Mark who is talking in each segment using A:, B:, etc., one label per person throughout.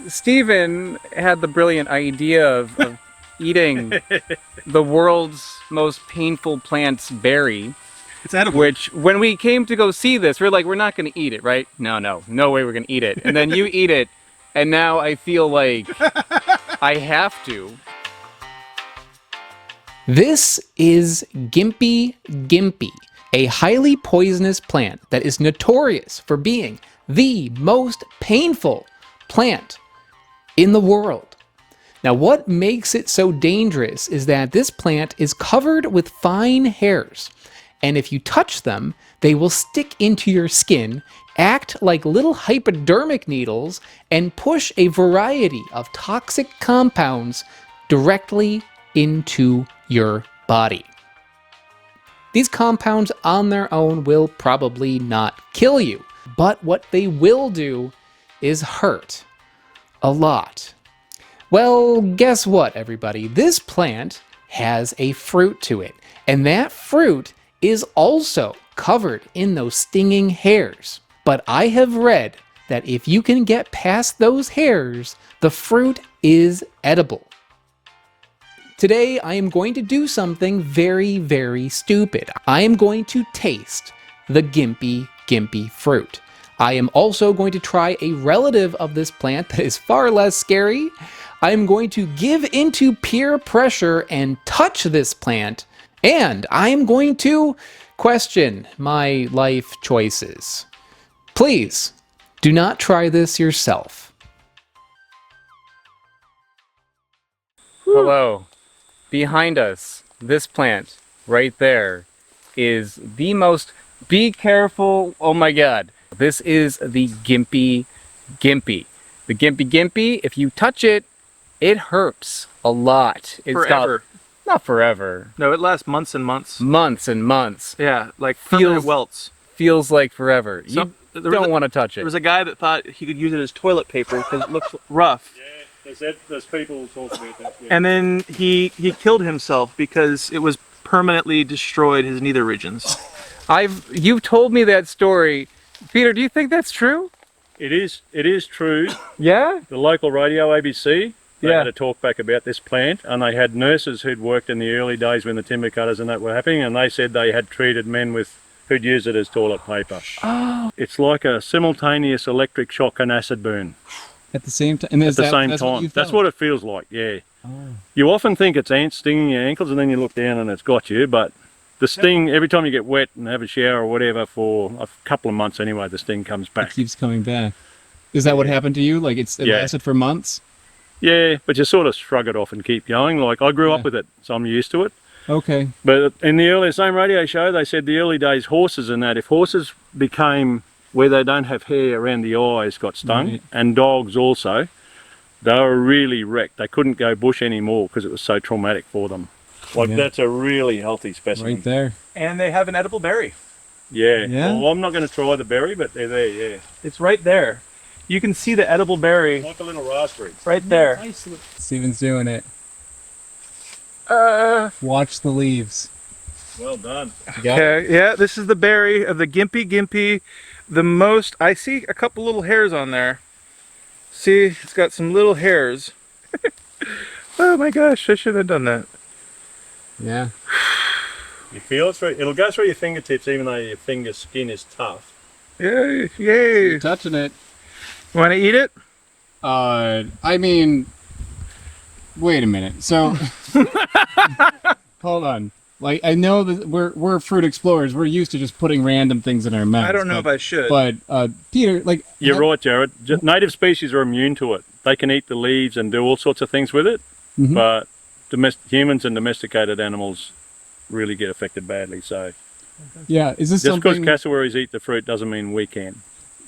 A: Stephen had the brilliant idea of eating the world's most painful plant's berry.
B: It's edible.
A: Which, when we came to go see this, we're like, we're not going to eat it, right? No way we're going to eat it. And then you eat it, and now I feel like I have to.
C: This is Gympie Gympie, a highly poisonous plant that is notorious for being the most painful plant in the world. Now, what makes it so dangerous is that this plant is covered with fine hairs, and if you touch them, they will stick into your skin, act like little hypodermic needles, and push a variety of toxic compounds directly into your body. These compounds on their own will probably not kill you, but what they will do is hurt a lot. Well, guess what, everybody? This plant has a fruit to it, and that fruit is also covered in those stinging hairs. But I have read that if you can get past those hairs, the fruit is edible. Today, I am going to do something very, very stupid. I am going to taste the Gympie Gympie fruit. I am also going to try a relative of this plant that is far less scary. I am going to give into peer pressure and touch this plant, and I am going to question my life choices. Please, do not try this yourself.
A: Hello. Behind us, this plant right there is the most... Be careful. Oh my god. This is the Gympie Gympie. The Gympie Gympie, if you touch it, it hurts a lot. It's
B: Forever.
A: Not forever.
B: No, it lasts months and months.
A: Months and months.
B: Yeah, like permanent welts.
A: Feels like forever. You don't want to touch it.
B: There was a guy that thought he could use it as toilet paper because it looks rough.
D: Yeah, there's people who talk about that. Yeah.
B: And then he killed himself because it was permanently destroyed his nether regions.
A: You've told me that story. Peter, do you think that's true?
D: It is true.
A: Yeah?
D: The local radio, ABC, they
A: Yeah.
D: had a talk back about this plant, and they had nurses who'd worked in the early days when the timber cutters and that were happening, and they said they had treated men who'd use it as toilet paper.
A: Oh.
D: It's like a simultaneous electric shock and acid burn
C: At the same time?
D: at the same time. That's what it feels like, yeah. Oh. You often think it's ants stinging your ankles, and then you look down and it's got you, but the sting, every time you get wet and have a shower or whatever, for a couple of months anyway, the sting comes back.
C: It keeps coming back. Is that what happened to you? Like it lasted for months?
D: Yeah, but you sort of shrug it off and keep going. Like, I grew up with it, so I'm used to it.
C: Okay.
D: But in the same radio show, they said the early days horses and that, if horses became where they don't have hair around the eyes got stung,
C: right.
D: and dogs also, they were really wrecked. They couldn't go bush anymore because it was so traumatic for them. Like, that's a really healthy specimen.
C: Right there.
B: And they have an edible berry.
D: Yeah.
C: Yeah?
D: Well, I'm not going to try the berry, but they're there, yeah.
B: It's right there. You can see the edible berry
D: Like a little raspberry.
B: right there.
C: Steven's doing it. Watch the leaves.
D: Well done.
B: Okay, yeah, this is the berry of the Gympie Gympie. The most, I see a couple little hairs on there. See, it's got some little hairs. Oh my gosh, I should have done that.
C: Yeah.
D: You feel it through, it'll go through your fingertips even though your finger skin is tough.
B: Yay, yay.
C: You're touching it.
B: Want to eat it?
C: I mean, wait a minute. So, hold on. Like, I know that we're fruit explorers. We're used to just putting random things in our mouths.
B: I don't know if I should.
C: But Peter, like,
D: You're right, Jared. Native species are immune to it. They can eat the leaves and do all sorts of things with it, but humans and domesticated animals really get affected badly. So,
C: yeah, is this
D: just because
C: something?
D: cassowaries eat the fruit doesn't mean we can.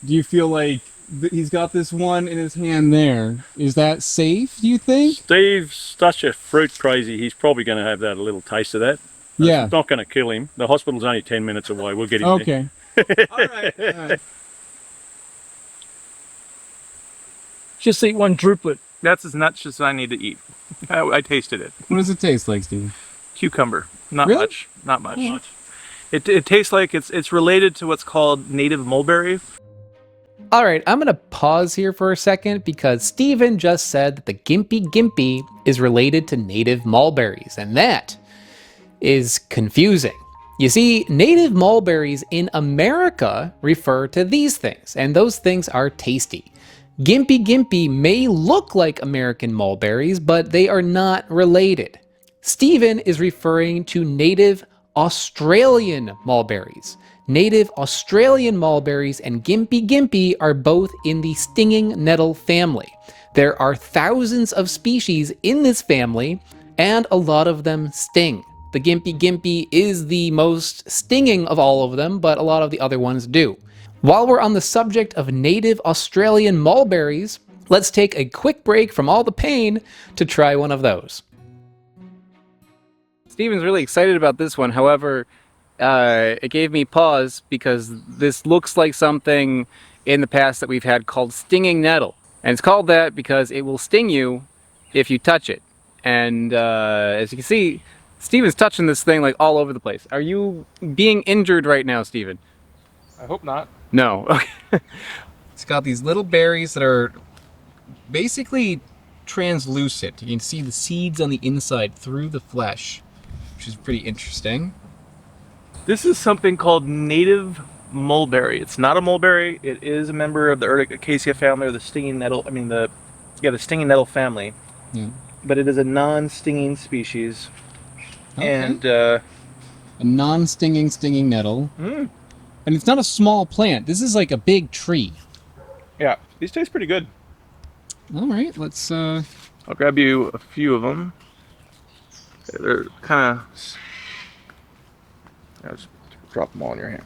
C: Do you feel like he's got this one in his hand there? Is that safe? Do you think?
D: Steve's such a fruit crazy. He's probably going to have that a little taste of that.
C: Yeah.
D: It's not going to kill him. The hospital's only 10 minutes away. We'll get him there.
C: Okay.
B: All right.
E: Just eat one druplet.
B: That's as nuts as I need to eat. I tasted it.
C: What does it taste like, Steve?
B: Cucumber. Not
C: Really?
B: much. Not much. It tastes like it's related to what's called native mulberry.
C: All right, I'm gonna pause here for a second because Steven just said that the Gympie Gympie is related to native mulberries, and that is confusing. You see, native mulberries in America refer to these things, and those things are tasty. Gympie Gympie may look like American mulberries, but they are not related. Steven is referring to native Australian mulberries. Native Australian mulberries and Gympie Gympie are both in the stinging nettle family. There are thousands of species in this family, and a lot of them sting. The Gympie Gympie is the most stinging of all of them, but a lot of the other ones do. While we're on the subject of native Australian mulberries, let's take a quick break from all the pain to try one of those.
A: Steven's really excited about this one. However, it gave me pause because this looks like something in the past that we've had called stinging nettle. And it's called that because it will sting you if you touch it. And as you can see, Steven's touching this thing like all over the place. Are you being injured right now, Steven?
B: I hope not.
A: No. Okay. It's got these little berries that are basically translucent. You can see the seeds on the inside through the flesh, which is pretty interesting.
B: This is something called native mulberry. It's not a mulberry. It is a member of the Urticaceae family, or the stinging nettle. I mean the stinging nettle family.
C: Yeah.
B: But it is a non-stinging species.
C: Okay.
B: And
C: A non-stinging stinging nettle. And it's not a small plant. This is like a big tree.
B: yeah, these taste pretty good.
C: All right, let's
B: I'll grab you a few of them. They're kind of. I'll just drop them all in your hand.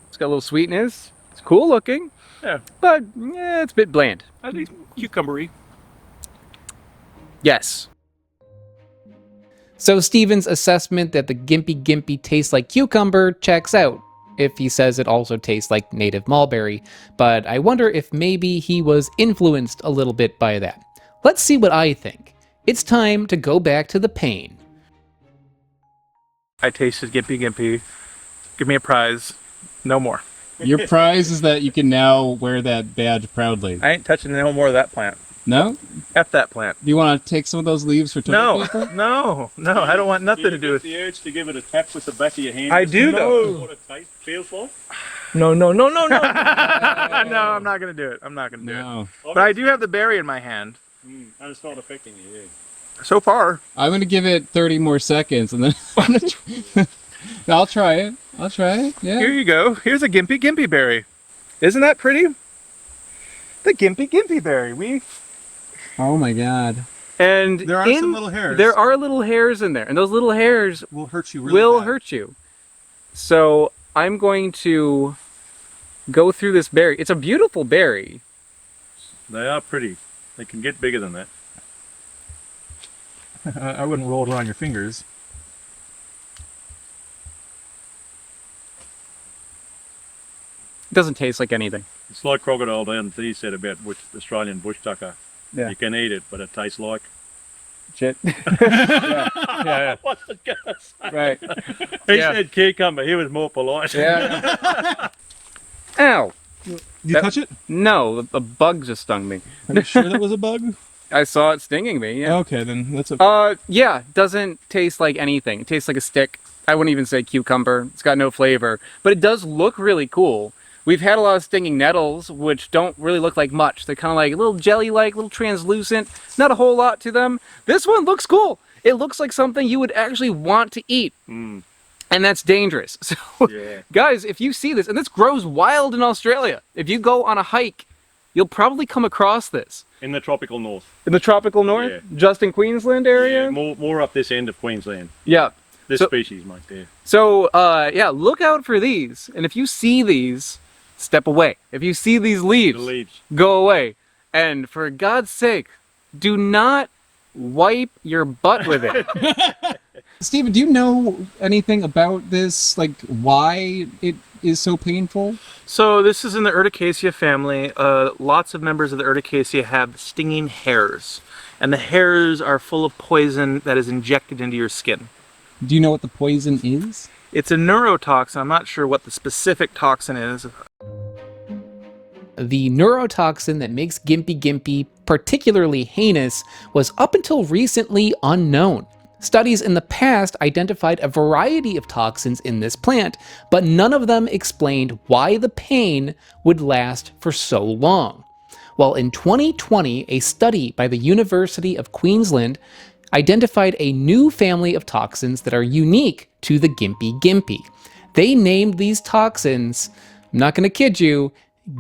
A: It's got a little sweetness. It's cool looking.
B: Yeah,
A: But yeah, it's a bit bland.
B: I think cucumbery.
A: Yes.
C: So Steven's assessment that the Gympie Gympie tastes like cucumber checks out, if he says it also tastes like native mulberry, but I wonder if maybe he was influenced a little bit by that. Let's see what I think. It's time to go back to the pain.
B: I tasted Gympie Gympie. Give me a prize. No more.
F: Your prize is that you can now wear that badge proudly.
B: I ain't touching no more of that plant.
F: No?
B: F that plant.
F: Do you want to take some of those leaves for toilet
B: No,
F: paper?
B: no. I don't want nothing to do with.
D: the urge to give it a tap with the back of your hand.
B: I
D: just
B: do,
D: to
B: though.
D: know what it feels like.
E: No.
B: No, I'm not gonna do it. I'm not gonna do it.
F: No.
B: But I do have the berry in my hand.
D: And it's not affecting you. Yeah.
B: So far.
F: I'm going to give it 30 more seconds and then I'll try it. Yeah.
B: Here you go. Here's a Gympie Gympie berry. Isn't that pretty? The Gympie Gympie berry.
F: Oh my god.
A: And
B: There are some little hairs.
A: There are little hairs in there, and those little hairs
B: will hurt you
A: will hurt you. So I'm going to go through this berry. It's a beautiful berry.
D: They are pretty. They can get bigger than that.
B: I wouldn't roll it around your fingers.
A: It doesn't taste like anything.
D: It's like Crocodile Dundee said about Australian bush tucker.
A: Yeah.
D: You can eat it, but it tastes like
A: Shit.
B: Yeah.
D: what was I gonna say?
A: Right.
D: He
A: Yeah.
D: said cucumber. He was more polite.
A: Yeah. Ow.
B: Did you touch it?
A: No, a bug just stung me.
B: Are you sure that was a bug?
A: I saw it stinging me. Yeah.
B: Okay, then that's okay.
A: Yeah, doesn't taste like anything. It tastes like a stick. I wouldn't even say cucumber. It's got no flavor, but it does look really cool. We've had a lot of stinging nettles, which don't really look like much. They're kind of like a little jelly-like, a little translucent. Not a whole lot to them. This one looks cool. It looks like something you would actually want to eat. And that's dangerous. So,
D: Yeah.
A: guys, if you see this, and this grows wild in Australia, if you go on a hike, you'll probably come across this.
D: In the tropical north.
A: In the tropical north?
D: Yeah.
A: Just in Queensland area?
D: Yeah, more up this end of Queensland.
A: Yeah.
D: This
A: So-
D: species, mate. Yeah.
A: So, yeah, look out for these. And if you see these, step away. If you see these
D: The
A: leaves,
D: leaves.
A: go away. And for God's sake, do not wipe your butt with it.
F: Steven, do you know anything about this? Like why it is so painful?
B: So this is in the Urticaceae family. Lots of members of the Urticaceae have stinging hairs. And the hairs are full of poison that is injected into your skin.
F: Do you know what the poison is?
B: It's a neurotoxin. I'm not sure what the specific toxin is.
C: The neurotoxin that makes Gympie Gympie particularly heinous was up until recently unknown. Studies in the past identified a variety of toxins in this plant, but none of them explained why the pain would last for so long. Well, in 2020, a study by the University of Queensland identified a new family of toxins that are unique to the Gympie Gympie. They named these toxins, I'm not going to kid you,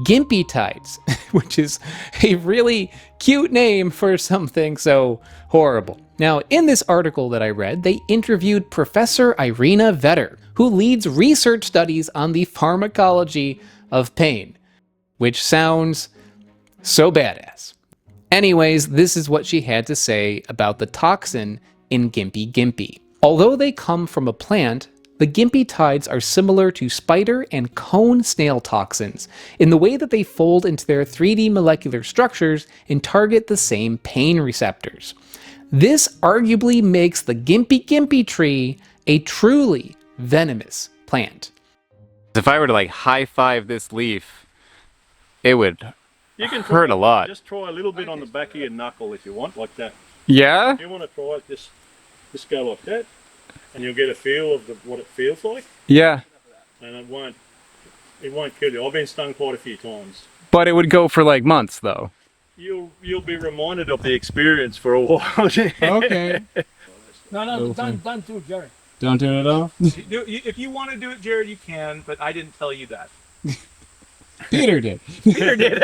C: Gympie-tides, which is a really cute name for something so horrible. Now, in this article that I read, they interviewed Professor Irina Vetter, who leads research studies on the pharmacology of pain, which sounds so badass. Anyways, this is what she had to say about the toxin in Gympie Gympie. Although they come from a plant, the Gympie-tides are similar to spider and cone snail toxins in the way that they fold into their 3D molecular structures and target the same pain receptors. This arguably makes the Gympie Gympie tree a truly venomous plant.
A: If I were to like high five this leaf, it would hurt a lot.
D: Just try a little bit on the back of your knuckle if you want, like that.
A: Yeah?
D: If you want to try it, just go like that, and you'll get a feel of what it feels like.
A: Yeah.
D: And it won't kill you. I've been stung quite a few times.
A: But it would go for like months though.
D: You'll be reminded of the experience for a while.
F: Okay.
E: No, don't do it, Jerry.
F: Don't do it at all?
B: If you want to do it, Jared, you can, but I didn't tell you that.
F: Peter did.
B: Peter did.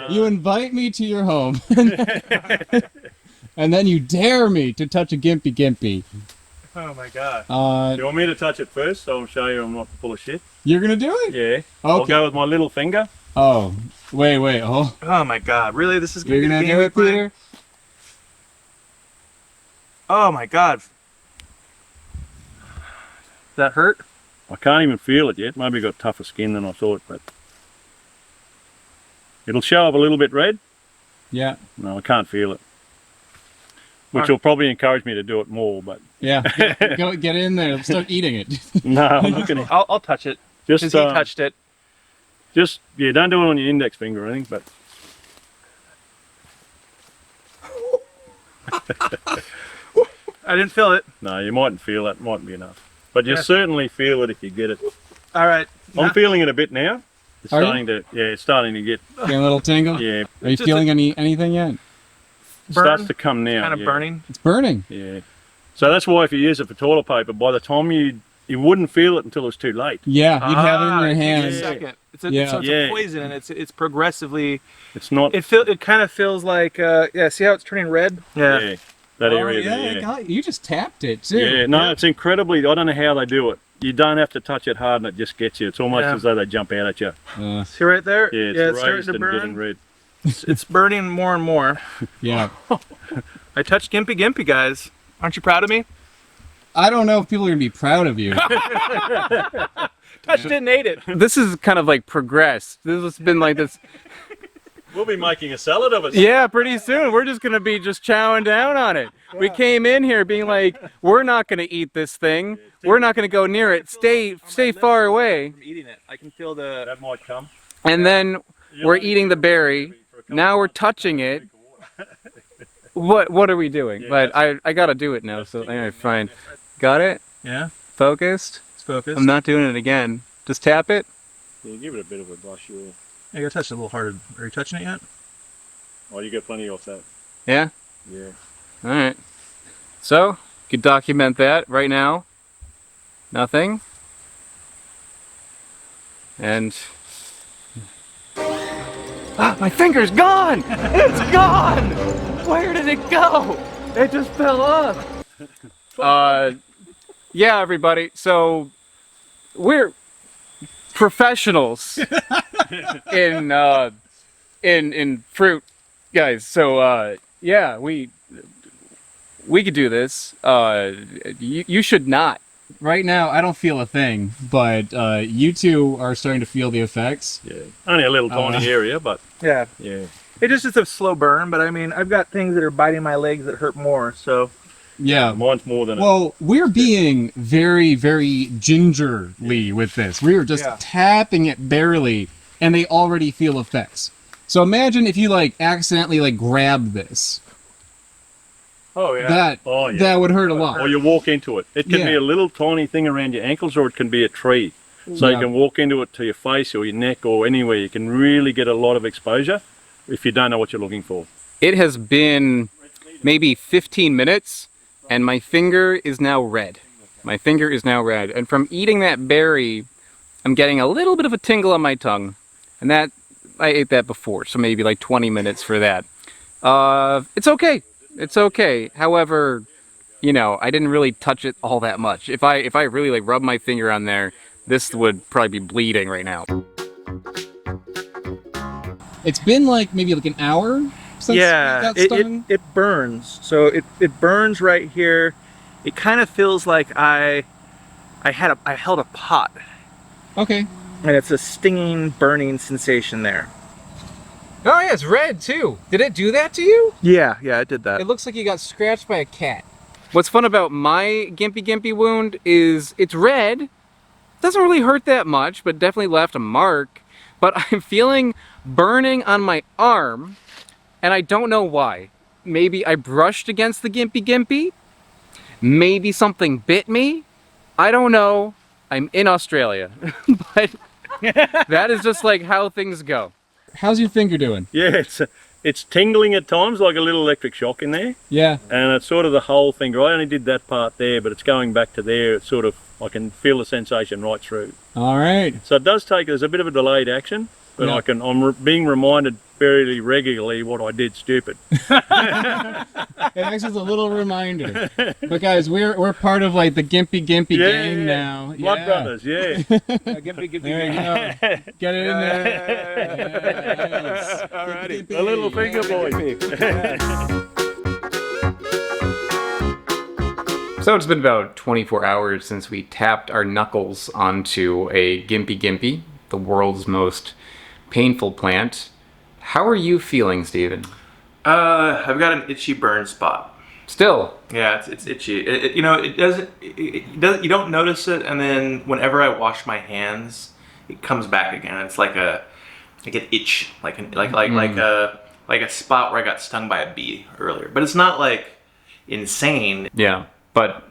F: You invite me to your home, and then you dare me to touch a Gympie Gympie.
B: Oh my god.
D: Do you want me to touch it first, so I'll show you I'm not full of shit?
F: You're gonna do it?
D: Yeah.
F: Okay.
D: I'll go with my little finger.
F: Oh, wait. Oh,
B: Oh my god. Really? This is
F: you're gonna do it, Peter?
B: Oh my god. Does that hurt?
D: I can't even feel it yet. Maybe got tougher skin than I thought, but it'll show up a little bit red.
F: Yeah.
D: No, I can't feel it. Which will probably encourage me to do it more, but
F: Yeah. Go get in there. Start eating it.
D: no, I'm not gonna.
B: I'll touch it.
D: Just
B: Because he touched it.
D: yeah, don't do it on your index finger or anything, but
B: I didn't feel it.
D: no, you mightn't feel that. Might be enough, but you
B: Yeah.
D: certainly feel it if you get it.
B: All right.
D: I'm feeling it a bit now. It's
F: Are you?
D: starting to, yeah, it's starting to get,
F: Getting a little tingle?
D: yeah,
F: Are you
B: Just
F: feeling anything yet?
D: starts to come now.
B: Kind of
D: yeah.
B: burning.
F: It's burning.
D: Yeah. So that's why if you use it for toilet paper, by the time you wouldn't feel it until it's too late.
F: Yeah, you'd have it in your
B: Give me
F: hand.
B: a second. It's a,
F: Yeah.
B: so it's
D: Yeah.
B: a poison, and it's progressively.
D: It's not.
B: It kind of feels like yeah. See how it's turning red?
D: Yeah. That
F: Oh,
D: area
F: yeah,
D: there. Yeah.
F: God, you just tapped it too.
D: Yeah. No, it's incredibly. I don't know how they do it. You don't have to touch it hard, and it just gets you. It's almost
B: Yeah.
D: as though they jump out at you.
B: See right there?
D: Yeah. It's
B: it's starting
D: raised
B: to
D: and
B: burn.
D: getting red.
B: It's burning more and more.
F: Yeah.
B: I touched Gympie Gympie, guys. Aren't you proud of me?
F: I don't know if people are gonna be proud of you.
B: Touched it and ate it.
A: This is kind of like progressed. This has been like this.
D: We'll be making a salad of it.
A: Yeah, pretty soon. We're just going to be just chowing down on it. We came in here being like, we're not going to eat this thing. We're not going to go near it. Stay far away.
B: I'm eating it. I can feel the.
D: That might come.
A: And then we're eating the berry. Now we're touching it. What are we doing? But I got to do it now. So anyway, fine. Got it?
B: Yeah.
A: Focused?
B: It's focused.
A: I'm not doing it again. Just tap it.
D: Yeah, give it a bit of a brush. Yeah.
B: I gotta touch it a little harder. Are you touching it yet?
D: Oh, you get plenty off that.
A: Yeah?
D: Yeah.
A: All right. So, you could document that right now. Nothing. And... Ah, my finger's gone! It's gone! Where did it go? It just fell off. Yeah, everybody. So, we're professionals in fruit, guys. So, yeah, we could do this. You should not.
F: Right now, I don't feel a thing, but you two are starting to feel the effects.
D: Yeah. Only a little tiny area, but
B: Yeah.
D: yeah.
B: It's a slow burn, but I mean, I've got things that are biting my legs that hurt more. So,
F: Yeah.
D: Mine's more than
F: Well, we're being very, very gingerly with this. We're just tapping it barely, and they already feel effects. So imagine if you like accidentally like grab this.
B: Oh yeah.
F: That would hurt a lot.
D: Or you walk into it. It can be
F: Yeah.
D: a little tiny thing around your ankles, or it can be a tree. So you can walk into it to your face or your neck or anywhere. You can really get a lot of exposure if you don't know what you're looking for.
A: It has been maybe 15 minutes and my finger is now red. My finger is now red. And from eating that berry, I'm getting a little bit of a tingle on my tongue. And that, I ate that before, so maybe like 20 minutes for that. It's okay. It's okay. However, you know, I didn't really touch it all that much. If I really like rub my finger on there, this would probably be bleeding right now.
F: It's been like maybe like an hour since we got stung.
B: It burns. So it burns right here. It kind of feels like I held a pot.
F: Okay.
B: And it's a stinging, burning sensation there.
C: Oh yeah, it's red too. Did it do that to you?
B: Yeah, it did that.
C: It looks like you got scratched by a cat.
A: What's fun about my Gympie Gympie wound is it's red. Doesn't really hurt that much, but definitely left a mark. But I'm feeling burning on my arm, and I don't know why. Maybe I brushed against the Gympie Gympie. Maybe something bit me. I don't know. I'm in Australia. But that is just like how things go.
F: How's your finger doing?
D: Yeah, it's tingling at times, like a little electric shock in there.
F: Yeah.
D: And it's sort of the whole finger. I only did that part there, but it's going back to there. It's sort of, I can feel the sensation right through.
F: All right.
D: So it does take, there's a bit of a delayed action, but I'm being reminded fairly regularly what I did stupid.
F: It acts as a little reminder. But guys, we're part of like the Gympie Gympie gang now.
D: Blood brothers, yeah.
B: Gympie Gympie.
F: There you go. Get it in there. Nice.
B: Alrighty.
D: A little finger boy.
A: So it's been about 24 hours since we tapped our knuckles onto a Gympie Gympie, the world's most painful plant. How are you feeling, Steven?
G: I've got an itchy burn spot.
A: Still?
G: Yeah, it's itchy. You know, it doesn't. You don't notice it, and then whenever I wash my hands, it comes back again. It's like an itch, like a spot where I got stung by a bee earlier. But it's not like insane.
A: Yeah, but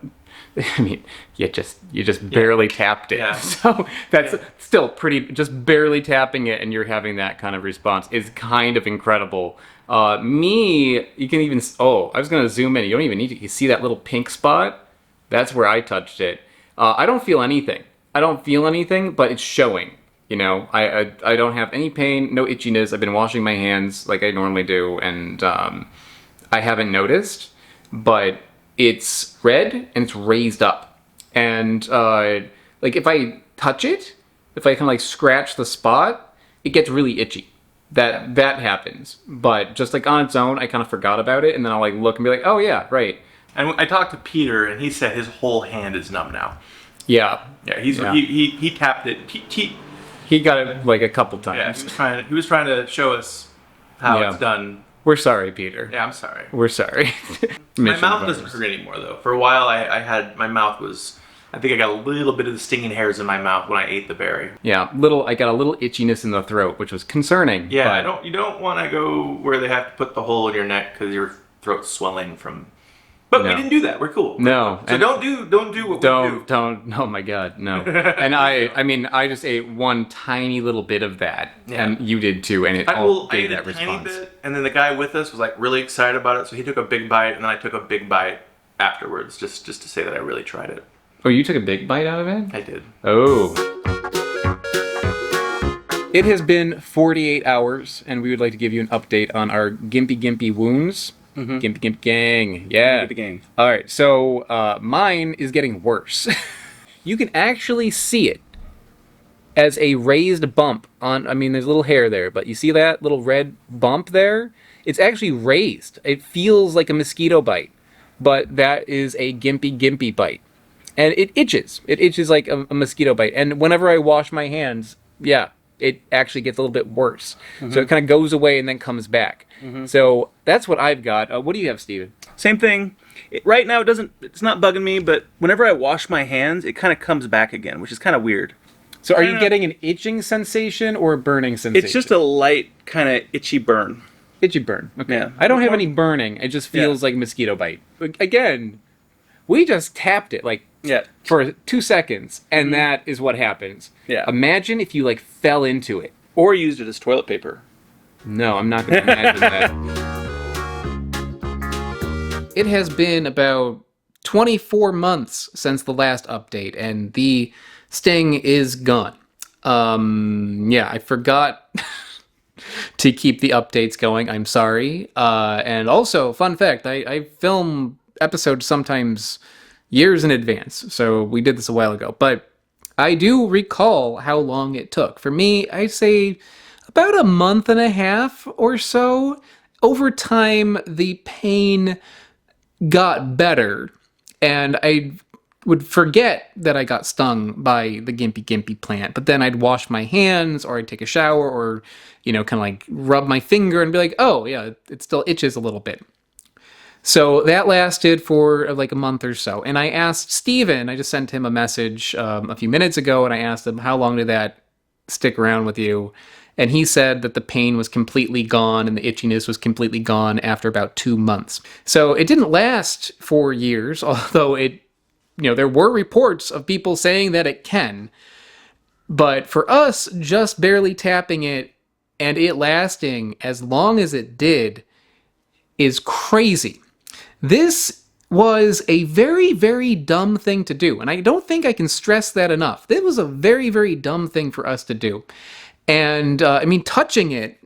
A: I mean, you just barely tapped it.
G: Yeah.
A: So that's still pretty, just barely tapping it and you're having that kind of response is kind of incredible. You can even, I was going to zoom in. You don't even need to, you see that little pink spot? That's where I touched it. I don't feel anything. But it's showing. You know, I don't have any pain, no itchiness. I've been washing my hands like I normally do, and I haven't noticed, but it's red and it's raised up. And like if I touch it, if I kind of like scratch the spot, it gets really itchy. That happens. But just like on its own, I kind of forgot about it, and then I'll like look and be like, oh yeah, right.
G: And I talked to Peter, and he said his whole hand is numb now.
A: Yeah.
G: Yeah, he tapped it.
A: He got it like a couple
G: Yeah,
A: times.
G: he was trying to show us how it's done.
A: We're sorry, Peter.
G: Yeah, I'm sorry.
A: We're sorry.
G: My mouth doesn't hurt anymore though. For a while, I had my mouth was. I think I got a little bit of the stinging hairs in my mouth when I ate the berry.
A: Yeah, I got a little itchiness in the throat, which was concerning.
G: Yeah,
A: but
G: you don't want to go where they have to put the hole in your neck because your throat's swelling from. But we didn't do that. We're cool.
A: No.
G: So don't do what we do.
A: Don't. Oh my God, no. And I just ate one tiny little bit of that, and you did too, and it all gave that response. I ate a tiny bit,
G: and then the guy with us was like really excited about it, so he took a big bite, and then I took a big bite afterwards, just to say that I really tried it.
A: Oh, you took a big bite out of it?
G: I did.
A: Oh. It has been 48 hours, and we would like to give you an update on our Gympie Gympie wounds. Mm-hmm. Gympie Gympie gang, yeah.
B: Gympie gang.
A: All right, so mine is getting worse. You can actually see it as a raised bump on. I mean, there's a little hair there, but you see that little red bump there? It's actually raised. It feels like a mosquito bite, but that is a Gympie Gympie bite, and it itches. It itches like a mosquito bite, and whenever I wash my hands, it actually gets a little bit worse. Mm-hmm. So it kind of goes away and then comes back. Mm-hmm. So that's what I've got. What do you have, Steven?
B: Same thing. Right now, it's not bugging me, but whenever I wash my hands, it kind of comes back again, which is kind of weird.
A: So are
B: I
A: you
B: don't
A: getting an itching sensation or a burning sensation?
B: It's just a light kind of itchy burn.
A: itchy burn. Okay.
B: Yeah.
A: I don't have any burning. It just feels like a mosquito bite. Again, we just tapped it like for 2 seconds, and that is what happens.
B: Yeah.
A: Imagine if you like fell into it.
B: Or used it as toilet paper.
A: No, I'm not going to imagine that. It has been about 24 months since the last update, and the sting is gone. Yeah, I forgot to keep the updates going. I'm sorry. And also, fun fact, I film episodes sometimes years in advance, so we did this a while ago. But I do recall how long it took. For me, I'd say about a month and a half or so. Over time, the pain got better, and I would forget that I got stung by the Gympie Gympie plant, but then I'd wash my hands, or I'd take a shower, or, you know, kind of like rub my finger and be like, oh yeah, it still itches a little bit. So that lasted for like a month or so, and I asked Steven, I just sent him a message a few minutes ago, and I asked him, how long did that stick around with you? And he said that the pain was completely gone and the itchiness was completely gone after about 2 months. So it didn't last for years, although it, you know, there were reports of people saying that it can. But for us, just barely tapping it and it lasting as long as it did is crazy. This was a very, very dumb thing to do. And I don't think I can stress that enough. This was a very, very dumb thing for us to do. And, I mean, touching it,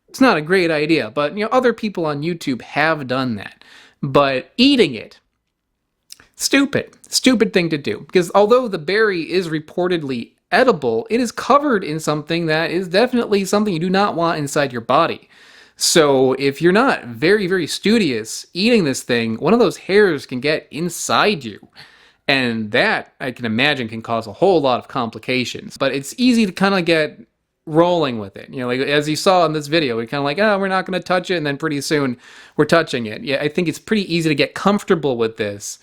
A: it's not a great idea, but, you know, other people on YouTube have done that. But eating it, stupid thing to do. Because although the berry is reportedly edible, it is covered in something that is definitely something you do not want inside your body. So if you're not very, very studious eating this thing, one of those hairs can get inside you. And that, I can imagine, can cause a whole lot of complications. But it's easy to kind of get rolling with it. You know, like as you saw in this video, we're kind of like, oh, we're not going to touch it, and then pretty soon we're touching it. Yeah, I think it's pretty easy to get comfortable with this,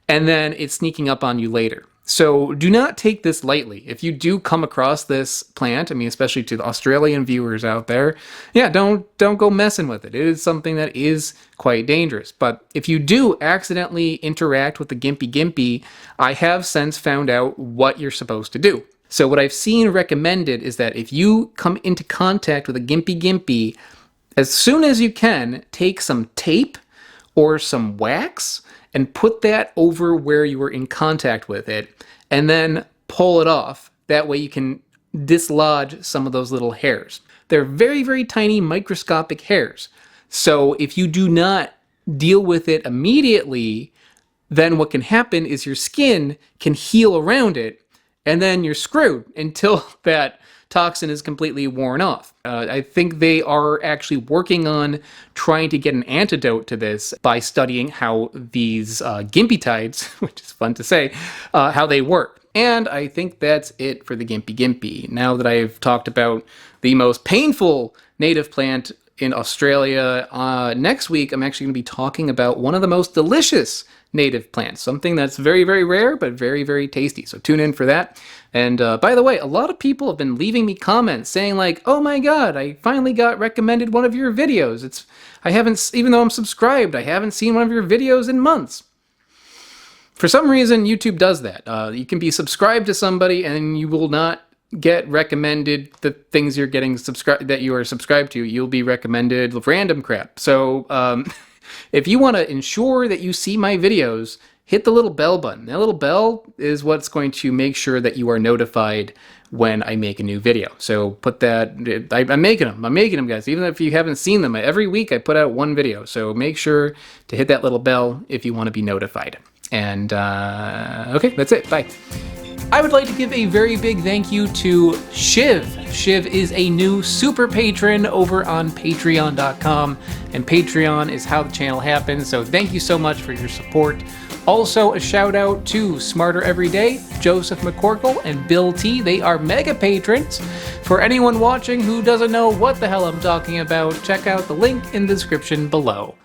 A: and then it's sneaking up on you later. So do not take this lightly. If you do come across this plant, I mean, especially to the Australian viewers out there, yeah, don't go messing with it. It is something that is quite dangerous. But if you do accidentally interact with the Gympie Gympie, I have since found out what you're supposed to do. So what I've seen recommended is that if you come into contact with a Gympie Gympie, as soon as you can, take some tape or some wax and put that over where you were in contact with it, and then pull it off. That way you can dislodge some of those little hairs. They're very, very tiny microscopic hairs. So if you do not deal with it immediately, then what can happen is your skin can heal around it, and then you're screwed until that toxin is completely worn off. I think they are actually working on trying to get an antidote to this by studying how these Gympie-tides, which is fun to say, how they work. And I think that's it for the Gympie Gympie. Now that I've talked about the most painful native plant in Australia, next week I'm actually going to be talking about one of the most delicious native plants, something that's very, very rare, but very, very tasty. So tune in for that. And by the way, a lot of people have been leaving me comments saying like, oh my God, I finally got recommended one of your videos. I haven't, even though I'm subscribed, I haven't seen one of your videos in months. For some reason, YouTube does that. You can be subscribed to somebody and you will not get recommended the things you're getting that you are subscribed to. You'll be recommended random crap. So, if you want to ensure that you see my videos, hit the little bell button. That little bell is what's going to make sure that you are notified when I make a new video. So put that, I'm making them, guys. Even if you haven't seen them, every week I put out one video. So make sure to hit that little bell if you want to be notified. And okay, that's it. Bye. I would like to give a very big thank you to Shiv. Shiv is a new super patron over on patreon.com, and Patreon is how the channel happens, so thank you so much for your support. Also, a shout out to Smarter Everyday, Joseph McCorkle, and Bill T. They are mega patrons. For anyone watching who doesn't know what the hell I'm talking about, check out the link in the description below.